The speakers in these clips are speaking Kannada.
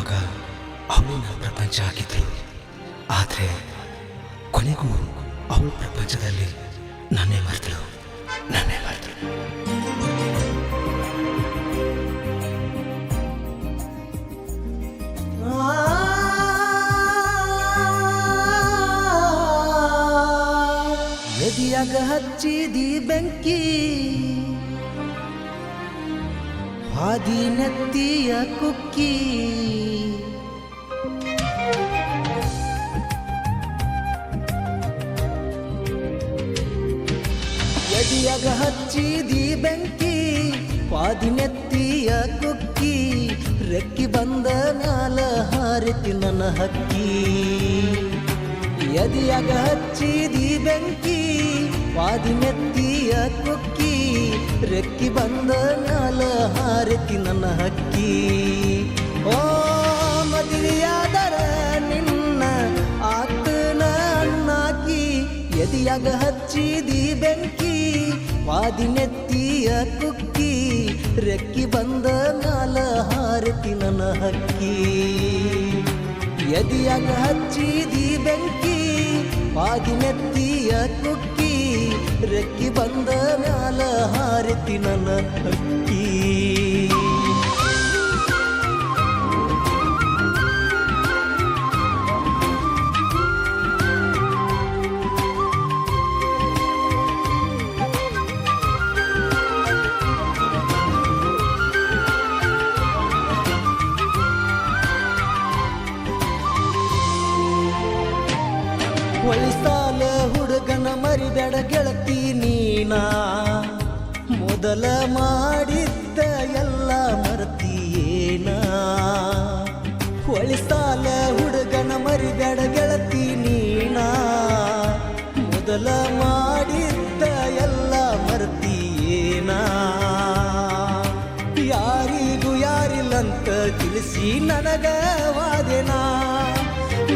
ಆವಾಗ ಅವಳು ನನ್ನ ಪ್ರಪಂಚ ಆಗಿದ್ರು. ಆದರೆ ಕೊನೆಗೂ ಅವಳ ಪ್ರಪಂಚದಲ್ಲಿ ನನ್ನೇ ಮರೆತಳು. ಎದಿಯಾಗ ಹಚ್ಚಿದಿ ಬೆಂಕಿ, ಹಾದಿ ನೆತ್ತಿಯ ಕುಕ್ಕಿ, ಎದಿಯಾಗ ಹಚ್ಚಿದಿ ಬೆಂಕಿ, ಹಾದಿ ನೆತ್ತಿಯ ಕುಕ್ಕಿ, ರೆಕ್ಕಿ ಬಂದ ಮ್ಯಾಲ ಹಾರಿತಿ ನನ್ನ ಹಕ್ಕಿ. ಎದಿಯಾಗ ಹಚ್ಚಿದಿ ಬೆಂಕಿ, ವಾದಿ ನೆತ್ತಿಯ ಕುಕ್ಕಿ, ರೆಕ್ಕಿ ಬಂದ ಮ್ಯಾಲ ಹಾರಿತಿ ನನ್ನ ಹಕ್ಕಿ. ಓ ಮದುವೆಯಾದರ ನಿನ್ನ ಆತನ ಅಣ್ಣಾಕಿ, ಎದಿಯಾಗ ಹಚ್ಚಿದಿ ಬೆಂಕಿ, ವಾದಿ ನೆತ್ತಿಯ ಕುಕ್ಕಿ, ರೆಕ್ಕಿ ಬಂದ ಮ್ಯಾಲ ಹಾರಿತಿ ನನ್ನ ಹಕ್ಕಿ. ಎದಿಯಾಗ ಹಚ್ಚಿದಿ ಬೆಂಕಿ, ವಾದಿ ನೆತ್ತಿಯ ಕುಕ್ಕಿ, ರೆಕ್ಕಿ ಬಂದ ಮ್ಯಾಲ ಹಾರಿತಿ ನನ್ನ ಹಕ್ಕಿ. ಹೊಳಿಸಾಲ ಹುಡುಗನ ಮರಿಬೇಡ ಗೆಳತಿ ನೀನ, ಮೊದಲ ಮಾಡಿದ್ದ ಎಲ್ಲ ಮರತಿಯೇನ. ಹೊಳಿಸಾಲ ಹುಡುಗನ ಮರಿಬೇಡ ಗೆಳತಿ ನೀನ, ಮೊದಲ ಮಾಡಿದ್ದ ಎಲ್ಲ ಮರತಿಯೇನ. ಯಾರಿಗೂ ಯಾರಿಲ್ಲಂತ ತಿಳಿಸಿ ನನಗ ವಾದೆನಾ,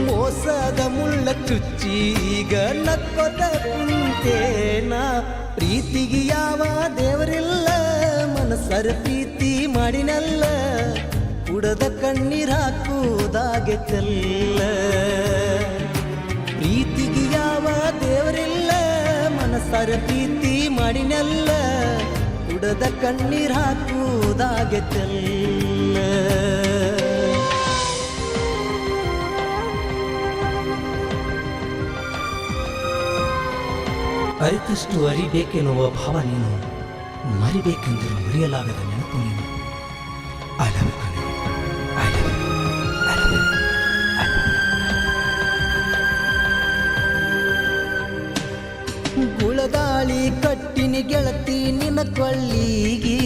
ಮೋಸದ ಮುಳ್ಳ ಚುಚ್ಚಿ ಈಗ ನಕ್ಕೊತ ಕುಂತೇನ. ಪ್ರೀತಿಗೆ ಯಾವ ದೇವರಿಲ್ಲ, ಮನಸ್ಸರ ಪ್ರೀತಿ ಮಾಡಿನಲ್ಲ, ಕುಡದ ಕಣ್ಣೀರ್ ಹಾಕುವುದಾಗೆಲ್ಲ. ಪ್ರೀತಿಗೆ ಯಾವ ದೇವರಿಲ್ಲ, ಮನಸ್ಸರ ಪ್ರೀತಿ ಮಾಡಿನಲ್ಲ, ಕುಡದ ಕಣ್ಣೀರ್ ಹಾಕುವುದಾಗೆಲ್ಲ. ಅರಿತಷ್ಟು ಅರಿಬೇಕೆನ್ನುವ ಭಾವ ನೀನು, ಮರಿಬೇಕೆಂದರೂ ಮರೆಯಲಾಗದ ನೆನಪು ನೀನು. ಐ ಲವ್ ಯು ಕಣೆ, I love you, I love you, I love you. ಗುಳದಾಳಿ ಕಟ್ಟಿನಿ ಗೆಳತಿ ನಿನ್ನ ಕೊಳ್ಳಿಗಿ,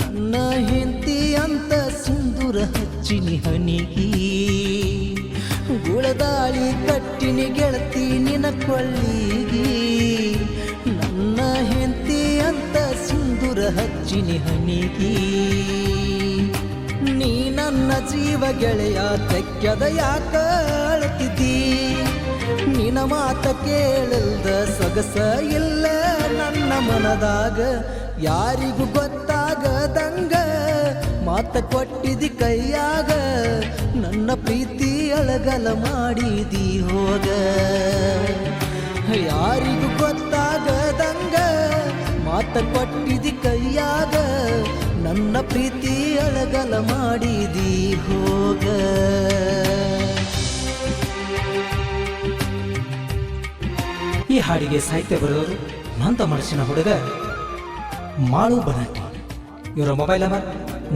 ನನ್ನ ಹೆಂಡತಿ ಅಂತ ಸಿಂಧೂರ ಹಚ್ಚಿನಿ ಹನಿಗಿ. ಗುಳದಾಳಿ ಕಟ್ಟಿನಿ ಗೆಳತಿ ನಿನ್ನ ಕೊಳ್ಳಿಗಿ, ನನ್ನ ಹೆಂಡತಿ ಅಂತ ಸಿಂಧೂರ ಹಚ್ಚಿನಿ ಹನಿಗಿ. ನೀ ನನ್ನ ಜೀವ ಗೆಳೆಯ ತೆಕ್ಕದ ಯಾಕ ಅಳತಿದ್ದಿ, ನಿನ್ನ ಮಾತ ಕೇಳಲ್ದ ಸೊಗಸ ಇಲ್ಲ ನನ್ನ ಮನದಾಗ. ಯಾರಿಗೂ ಗೊತ್ತಾಗದಂಗ ಮಾತ ಕೊಟ್ಟಿದಿ ಕೈಯಾಗ, ನನ್ನ ಪ್ರೀತಿ ಅಳಗಲ ಮಾಡಿದಿ ಹೋಗ. ಯಾರಿಗೂ ಗೊತ್ತಾಗದಂಗ ಮಾತ ಕೊಟ್ಟಿದಿ ಕೈಯಾಗ, ನನ್ನ ಪ್ರೀತಿ ಅಳಗಲ ಮಾಡಿದಿ ಹೋಗ. ಈ ಹಾಡಿಗೆ ಸಾಹಿತ್ಯ ಬರೆದವರು ನಂತ ಮನಸ್ಸಿನ ಹುಡುಗ ಮಾಳು ಬನಟ್ಟಿ. ಇವರ ಮೊಬೈಲ್ ನಂಬರ್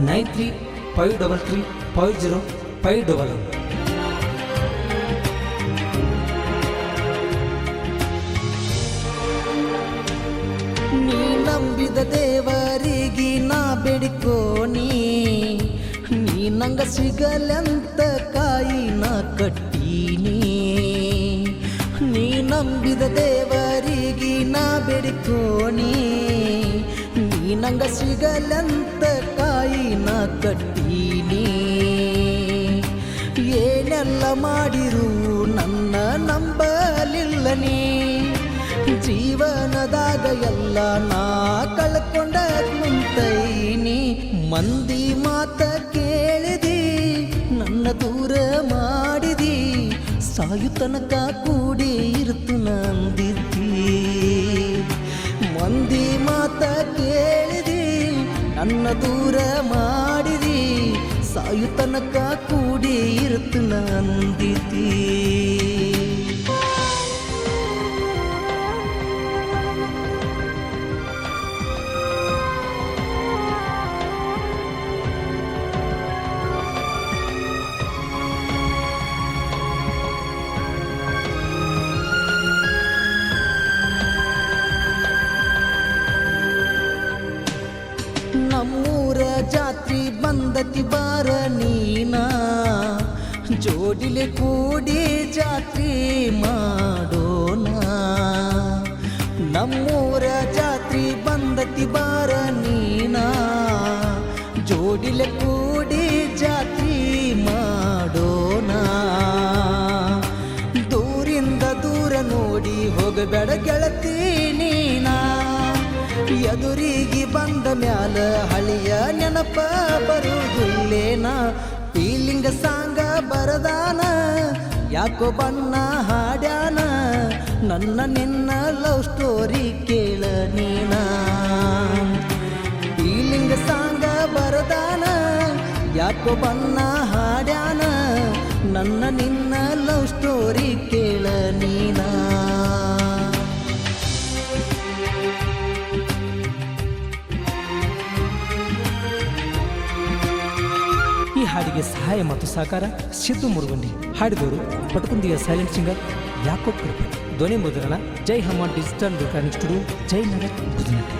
9353350511. ನೀ ನಂಬಿದ ದೇವರಿಗೆ ನಾ ಬೇಡಿಕೋನಿ, ನೀ ನಂಗ ಸಿಗಲೆಂತ ಕಾಯಿ ನಾ ಕಟ್ಟೀನಿ. ನೀ ನಂಬಿದ ದೇವರಿಗೆ ನಾ ಬೇಡಿಕೋನಿ, ನೀ ನಂಗ ಸಿಗಲೆಂತ ಕಾಯಿ ನಾ ಕಟ್ಟೀನಿ. ಏನೆಲ್ಲ ಮಾಡಿರು ನನ್ನ ನಂಬಲಿಲ್ಲ ನೀ, ಜೀವನದಾಗ ಎಲ್ಲ ನಾ ಕಳ್ಕೊಂಡ ಕುಂತೈನಿ. ಮಂದಿ ಮಾತ ಕೇಳಿದಿ ದೂರ ಮಾಡಿದಿ ಸಾಯು ತನಕ ಕೂಡಿ ಇರುತ್ತು ನಂದಿದ್ದಿ ಮಂದಿ ಮಾತ ಕೇಳಿದಿ ನನ್ನ ದೂರ ಮಾಡಿದಿ ಸಾಯು ತನಕ ಕೂಡಿ ಇರುತ್ತು ನಂದಿದ್ದಿ ನಮ್ಮೂರ ಜಾತ್ರಿ ಬಂದತಿ ಬಾರ ನೀನ ಜೋಡಿಲೆ ಕೂಡಿ ಜಾತ್ರಿ ಮಾಡೋಣ ನಮ್ಮೂರ ಜಾತ್ರಿ ಬಂದತಿ ಬಾರ ನೀನ ಜೋಡಿಲೆ ಕೂಡಿ ಜಾತ್ರಿ ಮಾಡೋಣ ದೂರಿಂದ ದೂರ ನೋಡಿ ಹೋಗಬೇಡ ಗೆಳತಿ ನೀನಾ ಎದುರಿಗೆ ಬಂದ ಮ್ಯಾಲ ಹಳಿಯ ನೆನಪ ಬರುವುದಿಲ್ಲೇನ ಫೀಲಿಂಗ್ ಸಾಂಗ ಬರದಾನ ಯಾಕೋ ಬಣ್ಣ ಹಾಡ್ಯಾನ ನನ್ನ ನಿನ್ನ ಲವ್ ಸ್ಟೋರಿ ಕೇಳ ನೀನ ಫೀಲಿಂಗ್ ಸಾಂಗ ಬರದಾನ ಯಾಕೋ ಬಣ್ಣ ಹಾಡ್ಯಾನ ನನ್ನ ನಿನ್ನ ಲವ್ ಸ್ಟೋರಿ ಕೇಳ ನೀನಾ ಈ ಹಾಡಿಗೆ ಸಹಾಯ ಮತ್ತು ಸಹಕಾರ ಸಿದ್ದು ಮುರುಗಂಡಿ. ಹಾಡಿದವರು ಪಟಕುಂದಿಯ ಸೈಲೆಂಟ್ ಸಿಂಗರ್ ಯಾಕೋಬ್ ಕೃಪೆ. ಧ್ವನಿ ಮುದ್ರಣ Jai Hanuman digital recording studio, Jayanagar, Gujarat.